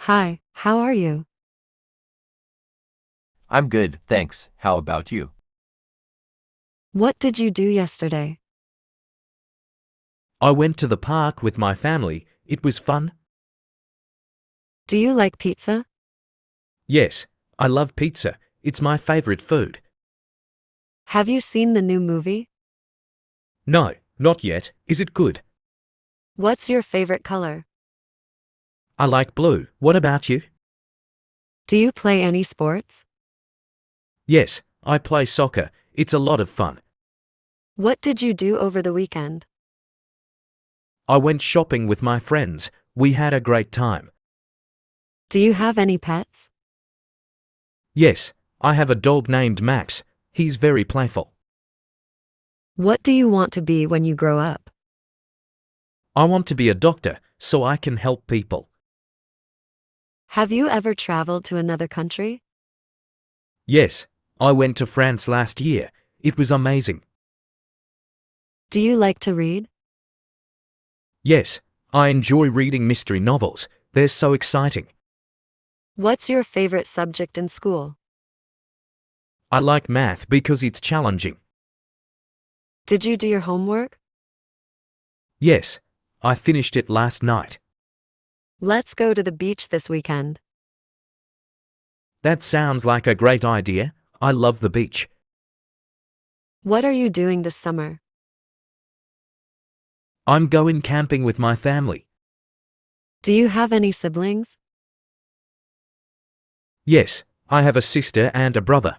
Hi, how are you? I'm good, thanks. How about you? What did you do yesterday? I went to the park with my family. It was fun. Do you like pizza? Yes, I love pizza. It's my favorite food. Have you seen the new movie? No, not yet. Is it good? What's your favorite color? I like blue. What about you? Do you play any sports? Yes, I play soccer. It's a lot of fun. What did you do over the weekend? I went shopping with my friends. We had a great time. Do you have any pets? Yes, I have a dog named Max. He's very playful. What do you want to be when you grow up? I want to be a doctor so I can help people. Have you ever traveled to another country? Yes, I went to France last year. It was amazing. Do you like to read? Yes, I enjoy reading mystery novels. They're so exciting. What's your favorite subject in school? I like math because it's challenging. Did you do your homework? Yes, I finished it last night. Let's go to the beach this weekend. That sounds like a great idea. I love the beach. What are you doing this summer? I'm going camping with my family. Do you have any siblings? Yes, I have a sister and a brother.